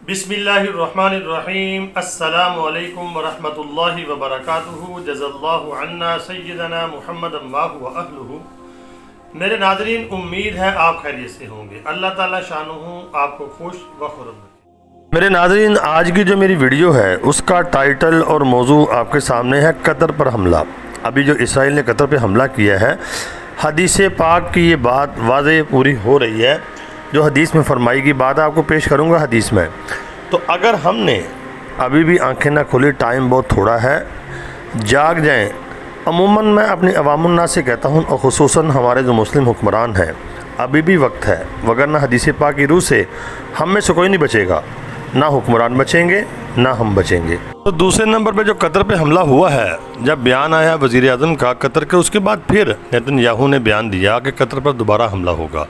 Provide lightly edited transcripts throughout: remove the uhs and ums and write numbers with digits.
बिस्मिल्लाहिर्रहमानिर्रहीम। अस्सलामु अलैकुम वरहमतुल्लाहि वबरकातुहू। जज़ल्लाहु अन्ना सय्यदना मुहम्मदन व अहलुहू। मेरे नाज़रीन, उम्मीद है आप खैरियत से होंगे। अल्लाह ताला शानुहू आपको खुश व खुर्रम रखे। मेरे नाज़रीन, आज की जो मेरी वीडियो है उसका टाइटल और मौजू आपके सामने है, कतर पर हमला। अभी जो इसराइल ने कतर पर हमला किया है, हदीस पाक की ये बात वाज़ेह पूरी हो रही है। जो हदीस में फरमाई की बात आपको पेश करूँगा हदीस में। तो अगर हमने अभी भी आंखें ना खोली, टाइम बहुत थोड़ा है, जाग जाएं। अमूमन मैं अपनी अवामुन्नास से कहता हूँ, और ख़ुसूसन हमारे जो मुस्लिम हुक्मरान हैं, अभी भी वक्त है, वगरना हदीस पाक की रूह से हम में से कोई नहीं बचेगा। ना हुक्मरान बचेंगे, ना हम बचेंगे। तो दूसरे नंबर पे जो कतर पे हमला हुआ है, जब बयान आया वज़ीर आज़म का कतर के, उसके बाद फिर नेतन्याहू ने बयान दिया कि कतर पर दोबारा हमला होगा।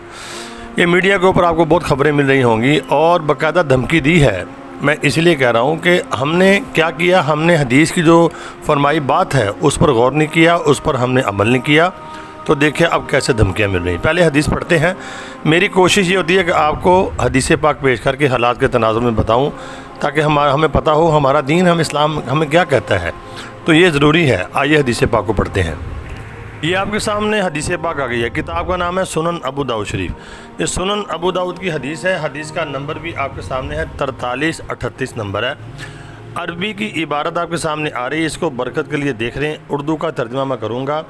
ये मीडिया के ऊपर आपको बहुत खबरें मिल रही होंगी और बाकायदा धमकी दी है। मैं इसलिए कह रहा हूँ कि हमने क्या किया, हमने हदीस की जो फरमाई बात है उस पर गौर नहीं किया, उस पर हमने अमल नहीं किया। तो देखिए अब कैसे धमकियाँ मिल रही। पहले हदीस पढ़ते हैं। मेरी कोशिश ये होती है कि आपको हदीस पाक पेश करके हालात के तनाज़ुर में बताऊँ, ताकि हमें पता हो हमारा दीन, हम इस्लाम हमें क्या कहता है। तो ये ज़रूरी है। आइए हदीस पाक को पढ़ते हैं। ये आपके सामने हदीस पाक आ गई है। किताब का नाम है सुनन अबू दाऊद शरीफ। ये सुनन अबू दाऊद की हदीस है। हदीस का नंबर भी आपके सामने है, 4338 नंबर है। अरबी की इबारत आपके सामने आ रही है, इसको बरकत के लिए देख रहे हैं। उर्दू का तर्जुमा मैं करूँगा।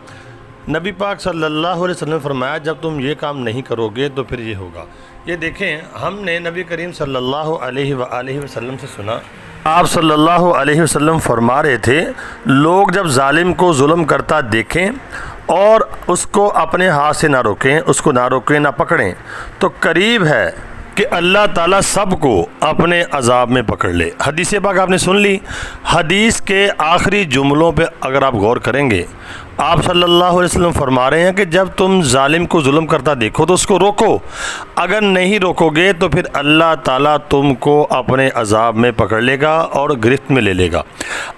नबी पाक सल्लल्लाहु अलैहि वसल्लम फरमाया, जब तुम ये काम नहीं करोगे तो फिर ये होगा। ये देखें, हमने नबी करीम सल्लल्लाहु अलैहि वसल्लम से सुना, आप सल्लल्लाहु अलैहि वसल्लम फरमा रहे थे, लोग जब जालिम को जुल्म करता देखें और उसको अपने हाथ से ना रोकें, उसको ना रोकें ना पकड़ें, तो करीब है कि अल्लाह ताला सबको अपने अजाब में पकड़ ले। हदीस पाक आपने सुन ली। हदीस के आखिरी जुमलों पे अगर आप गौर करेंगे, आप सल्लल्लाहु अलैहि वसल्लम फरमा रहे हैं कि जब तुम जालिम को जुल्म करता देखो तो उसको रोको, अगर नहीं रोकोगे तो फिर अल्लाह ताला तुमको अपने अजाब में पकड़ लेगा और गिरफ्त में ले लेगा।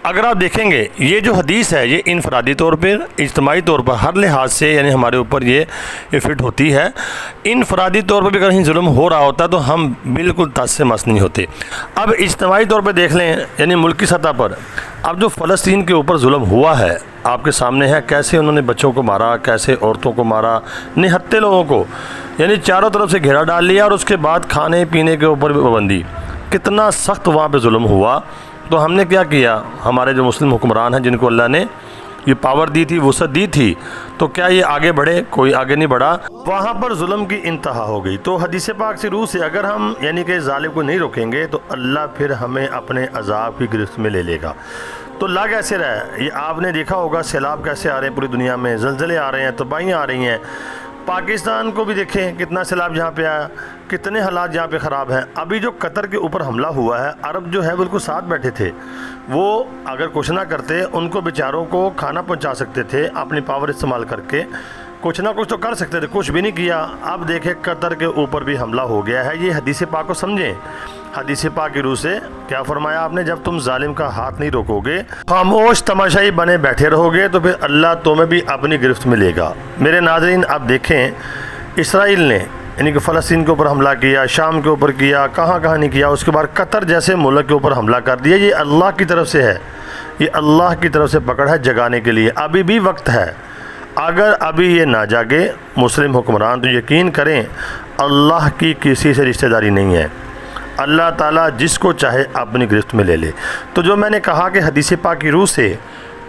अगर आप देखेंगे, ये जो हदीस है ये इनफरादी तौर पर, इज्तिमाई तौर पर, हर लिहाज से यानी हमारे ऊपर ये फिट होती है। इनफरादी तौर पर भी अगर कहीं जुल्म हो रहा होता तो हम बिल्कुल तस से मस नहीं होते। अब इज्तिमाई तौर पर देख लें, यानी मुल्की सतह पर, अब जो फ़लस्तीन के ऊपर जुल्म हुआ है आपके सामने है, कैसे उन्होंने बच्चों को मारा, कैसे औरतों को मारा, निहत्ते लोगों को, यानी चारों तरफ से घेरा डाल लिया, और उसके बाद खाने पीने के ऊपर भी पाबंदी। कितना सख्त वहाँ पे जुल्म हुआ। तो हमने क्या किया, हमारे जो मुस्लिम हुक्मरान हैं, जिनको अल्लाह ने ये पावर दी थी, वसअत दी थी, तो क्या ये आगे बढ़े? कोई आगे नहीं बढ़ा। वहाँ पर जुल्म की इंतहा हो गई। तो हदीस पाक से रूह से अगर हम यानी कि जालिम को नहीं रोकेंगे तो अल्लाह फिर हमें अपने अजाब की गिरफ्त में ले लेगा। तो लग ऐसे रहा है, ये आपने देखा होगा सैलाब कैसे आ रहे हैं पूरी दुनिया में, ज़लज़ले आ रहे हैं, तबाहियाँ आ रही हैं। पाकिस्तान को भी देखें, कितना सैलाब जहाँ पे आया, कितने हालात जहाँ पे ख़राब हैं। अभी जो कतर के ऊपर हमला हुआ है, अरब जो है बिल्कुल साथ बैठे थे। वो अगर कुछ ना करते, उनको बेचारों को खाना पहुँचा सकते थे, अपनी पावर इस्तेमाल करके कुछ ना कुछ तो कर सकते थे, कुछ भी नहीं किया। अब देखें कतर के ऊपर भी हमला हो गया है। ये हदीस पाक को समझें। हदीस पाक की रूह से क्या फरमाया आपने, जब तुम जालिम का हाथ नहीं रोकोगे, खामोश तमाशाई बने बैठे रहोगे, तो फिर अल्लाह तुम्हें भी अपनी गिरफ्त में लेगा। मेरे नाज़रीन, आप देखें, इसराइल ने यानी कि फ़लस्तीन के ऊपर हमला किया, शाम के ऊपर किया, कहाँ कहाँ नहीं किया। उसके बाद कतर जैसे मुल्क के ऊपर हमला कर दिया। ये अल्लाह की तरफ से है, ये अल्लाह की तरफ से पकड़ है जगाने के लिए। अभी भी वक्त है। अगर अभी ये ना जागे मुस्लिम हुक्मरान, तो यकीन करें अल्लाह की किसी से रिश्तेदारी नहीं है। अल्लाह ताला जिसको चाहे अपनी गिरफ्त में ले ले। तो जो मैंने कहा कि हदीस पाक की रूह से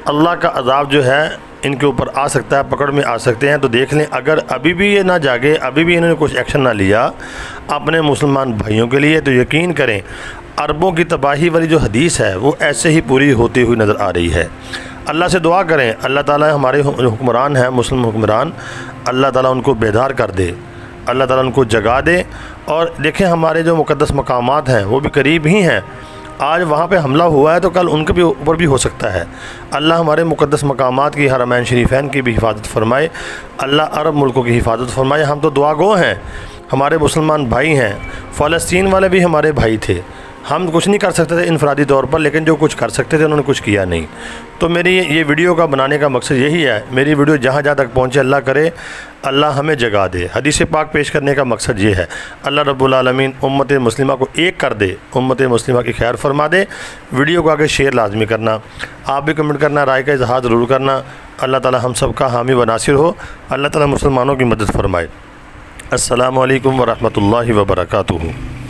अल्लाह का अजाब जो है इनके ऊपर आ सकता है, पकड़ में आ सकते हैं। तो देख लें, अगर अभी भी ये ना जागे, अभी भी इन्होंने कुछ एक्शन ना लिया अपने मुसलमान भाइयों के लिए, तो यकीन करें अरबों की तबाही वाली जो हदीस है वो ऐसे ही पूरी होती हुई नज़र आ रही है। अल्लाह से दुआ करें, अल्लाह ताला हमारे हुक्मरान हैं, मुस्लिम हुक्मरान, अल्लाह ताला उनको बेदार कर दे, अल्लाह ताला उनको जगा दे। और देखें, हमारे जो मुक़द्दस मकामात हैं वो भी करीब ही हैं। आज वहाँ पे हमला हुआ है तो कल उनके भी ऊपर भी हो सकता है। अल्लाह हमारे मुक़द्दस मकामात की, हरमैन शरीफैन की भी हिफाजत फरमाए। अल्लाह अरब मुल्कों की हिफाजत फरमाए। हम तो दुआ गो हैं, हमारे मुसलमान भाई हैं। फ़लस्तीन वाले भी हमारे भाई थे, ہم کچھ نہیں کر سکتے تھے انفرادی طور پر، لیکن جو کچھ کر سکتے تھے انہوں نے کچھ کیا نہیں۔ تو میری یہ ویڈیو کا بنانے کا مقصد یہی ہے، میری ویڈیو جہاں جہاں تک پہنچے اللہ کرے اللہ ہمیں جگا دے۔ حدیث پاک پیش کرنے کا مقصد یہ ہے، اللہ رب العالمین امت مسلمہ کو ایک کر دے، امت مسلمہ کی خیر فرما دے۔ ویڈیو کو آگے شیئر لازمی کرنا، آپ بھی کمنٹ کرنا، رائے کا اظہار ضرور کرنا۔ اللہ تعالی ہم سب کا حامی و ناصر ہو، اللہ تعالی مسلمانوں کی مدد فرمائے۔ السلام علیکم ورحمۃ اللہ وبرکاتہ۔